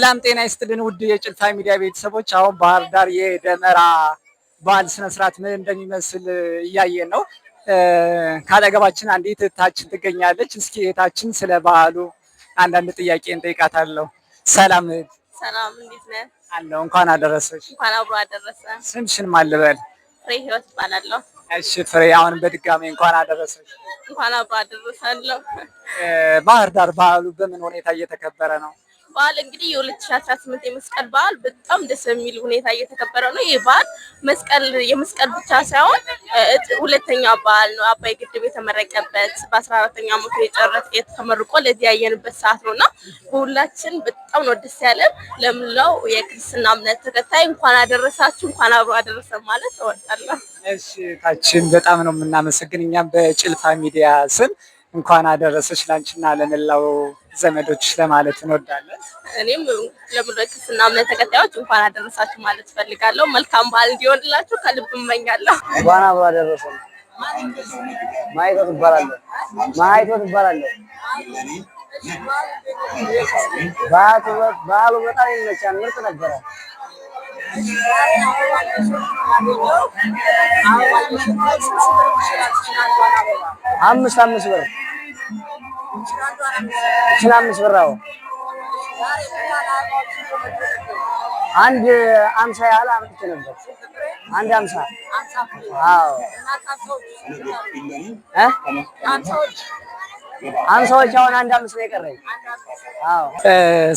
ሰላም ጤና ይስጥልን ውድ የጭልፋ ሚዲያ ቤተሰቦች፣ አሁን ባህር ዳር የደመራ በዓል ስነ ስርዓት ምን እንደሚመስል እያየን ነው። ካጠገባችን አንዲት እህታችን ትገኛለች። እስኪ እህታችን ስለ በዓሉ አንዳንድ ጥያቄ እንጠይቃታለሁ። ሰላም እህት። ሰላም፣ እንዴት ነህ? አለሁ። እንኳን አደረሰሽ። እንኳን አብሮ አደረሰ። ስምሽን ማን ልበል? ፍሬ ህይወት እባላለሁ። እሺ ፍሬ፣ አሁን በድጋሚ እንኳን አደረሰሽ። እንኳን አብሮ አደረሰልሁ። ባህር ዳር በዓሉ በምን ሁኔታ እየተከበረ ነው? በዓል እንግዲህ የ2018 የመስቀል በዓል በጣም ደስ የሚል ሁኔታ እየተከበረ ነው። ይህ በዓል የመስቀል ብቻ ሳይሆን ሁለተኛ በዓል ነው። አባይ ግድብ የተመረቀበት በ14ኛ ዓመቱ የተመርቆ ለዚህ ያየንበት ሰዓት ነውና በሁላችን በጣም ነው ደስ ያለን። ለምለው የክርስትና እምነት ተከታይ እንኳን አደረሳችሁ፣ እንኳን አብሮ አደረሰ ማለት እወዳለሁ። እሺ ታችን በጣም ነው የምናመሰግን። እኛም በጭልፋ ሚዲያ ስም እንኳን አደረሰሽ ላንቺና ለመላው ዘመዶች ለማለት እንወዳለን። እኔም ለምለው ክርስትና እምነት ተከታዮች እንኳን አደረሳችሁ ማለት ፈልጋለሁ። መልካም በዓል እንዲሆንላችሁ ከልብ እመኛለሁ። እንኳን አብሮ አደረሰን። ማይቶት እባላለሁ። በዓሉ በጣም ይመቻል። ምርጥ ነበረ። አምስት ብር አዎ አንድ 50 ያህል አምጥቼ ነበር። አንድ 50 አዎ አምሳዎች አሁን አንድ 5 ነው የቀረኝ። አዎ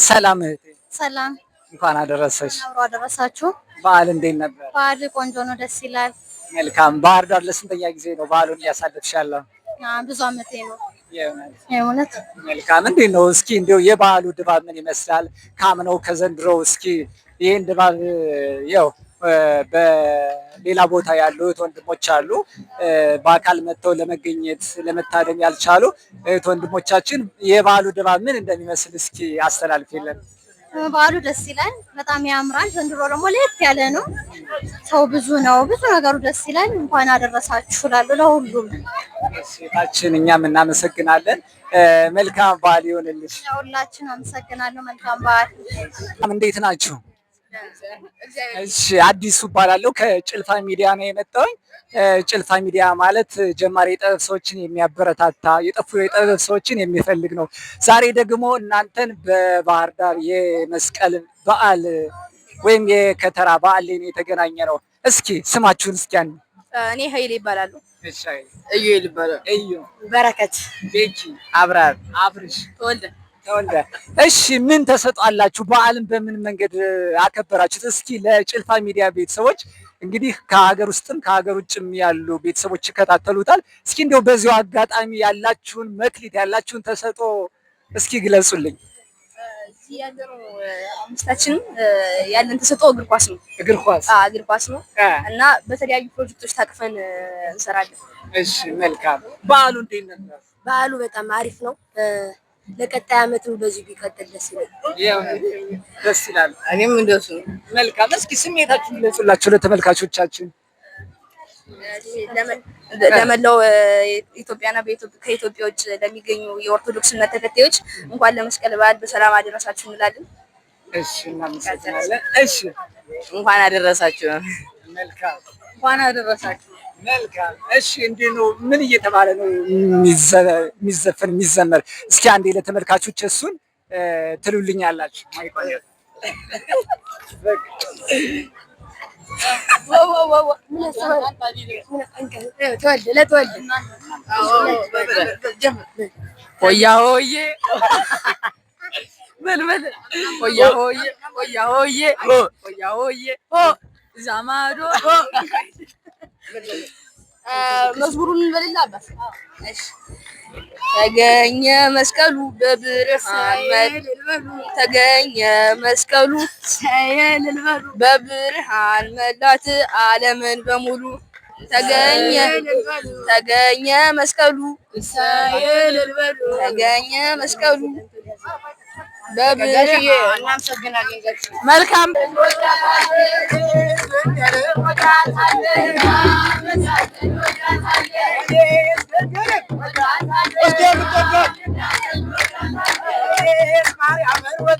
ሰላም እህቴ። ሰላም፣ እንኳን አደረሰሽ። አብሮ አደረሳችሁ። በዓል እንዴት ነበር? በዓል ቆንጆ ነው፣ ደስ ይላል። መልካም። ባህር ዳር ለስንተኛ ጊዜ ነው በዓሉን እያሳለፍሽ ያለው? ብዙ ዓመቴ ነው። የእውነት መልካም። እንዴት ነው እስኪ እንደው የበዓሉ ድባብ ምን ይመስላል? ካምነው ከዘንድሮው እስኪ ይሄን ድባብ ያው በሌላ ቦታ ያሉ እህት ወንድሞች አሉ በአካል መጥተው ለመገኘት ለመታደም ያልቻሉ እህት ወንድሞቻችን የበዓሉ ድባብ ምን እንደሚመስል እስኪ አስተላልፊልን። በዓሉ ደስ ይላል፣ በጣም ያምራል። ዘንድሮ ደግሞ ለየት ያለ ነው። ሰው ብዙ ነው፣ ብዙ ነገሩ ደስ ይላል። እንኳን አደረሳችሁ እላለሁ ለሁሉም። ሴታችን እኛም እናመሰግናለን። መልካም በዓል ይሆንልሽ። ሁላችን አመሰግናለሁ። መልካም በዓል። እንዴት ናችሁ? እሺ አዲሱ እባላለሁ ከጭልፋ ሚዲያ ነው የመጣሁኝ። ጭልፋ ሚዲያ ማለት ጀማሪ የጥበብ ሰዎችን የሚያበረታታ የጠፉ የጥበብ ሰዎችን የሚፈልግ ነው። ዛሬ ደግሞ እናንተን በባህር ዳር የመስቀል በዓል ወይም የከተራ በዓል ላይ የተገናኘ ነው። እስኪ ስማችሁን እስኪ አንዴ። እኔ ኃይሌ ይባላሉ። እሺ እዩኤል ይባላል። እዩ፣ በረከት፣ ቤኪ፣ አብራር፣ አብርሽ፣ ተወልደ። እሺ ምን ተሰጧላችሁ? በዓልን በምን መንገድ አከበራችሁት? እስኪ ለጭልፋ ሚዲያ ቤተሰቦች እንግዲህ ከሀገር ውስጥም ከሀገር ውጭም ያሉ ቤተሰቦች ይከታተሉታል። እስኪ እንደው በዚሁ አጋጣሚ ያላችሁን መክሊት ያላችሁን ተሰጦ እስኪ ግለጹልኝ። ያለው አምስታችንም ያለን ተሰጦ እግር ኳስ ነው። እግር ኳስ ነው እና በተለያዩ ፕሮጀክቶች ታቅፈን እንሰራለን። እሺ መልካም። በዓሉ እንዴት ነበር? በዓሉ በጣም አሪፍ ነው። ለቀጣይ ዓመትም በዚህ ቢቀጥል ደስ ይላል። ደስ ይላል። እኔም እንደሱ ነው። መልካም። እስኪ ስሜታችሁን ግለጹላችሁ ለተመልካቾቻችን። ለመላው ኢትዮጵያና ከኢትዮጵያ ውጭ ለሚገኙ የኦርቶዶክስ እምነት ተከታዮች እንኳን ለመስቀል በዓል በሰላም አደረሳችሁ እንላለን። እሺ እናመሰግናለን። እሺ እንኳን አደረሳችሁ። መልካም። እንኳን አደረሳችሁ። መልካም። እሺ እንዴት ነው? ምን እየተባለ ነው የሚዘፈን የሚዘመር? እስኪ አንዴ ለተመልካቾች እሱን ትሉልኛላችሁ። ሆያ ሆዬ በልበል። ሆያ ሆዬ ሆያ ሆዬ ሆያ ሆዬ ሆ ዛማዶ መዝሙሩን እንበልና አባስ። እሺ ተገኘ መስቀሉ በብርሃን ተገኘ መስቀሉ በብርሃን መላት ዓለምን በሙሉ ተገኘ መስቀሉ ተገኘ መስቀሉ መልካም Maria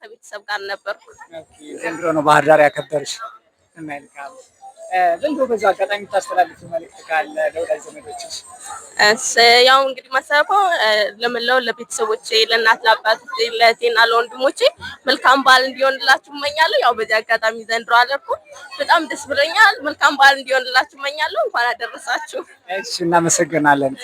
ከቤተሰብ ጋር ነበርኩ። ዘንድሮ ነው ባህር ዳር ያከበርሽ። መልካም። ዘንድሮ በዛ አጋጣሚ ታስተላልፍ መልዕክት ካለ ለወዳጅ ዘመዶችሽ? ያው እንግዲህ ማሰባው ለመላው ለቤተሰቦቼ፣ ለእናት ለአባቶቼ፣ ለእህቴና ለወንድሞቼ መልካም በዓል እንዲሆንላችሁ እመኛለሁ። ያው በዚህ አጋጣሚ ዘንድሮ አለኩ በጣም ደስ ብሎኛል። መልካም በዓል እንዲሆንላችሁ እመኛለሁ። እንኳን አደረሳችሁ። እሺ፣ እናመሰግናለን።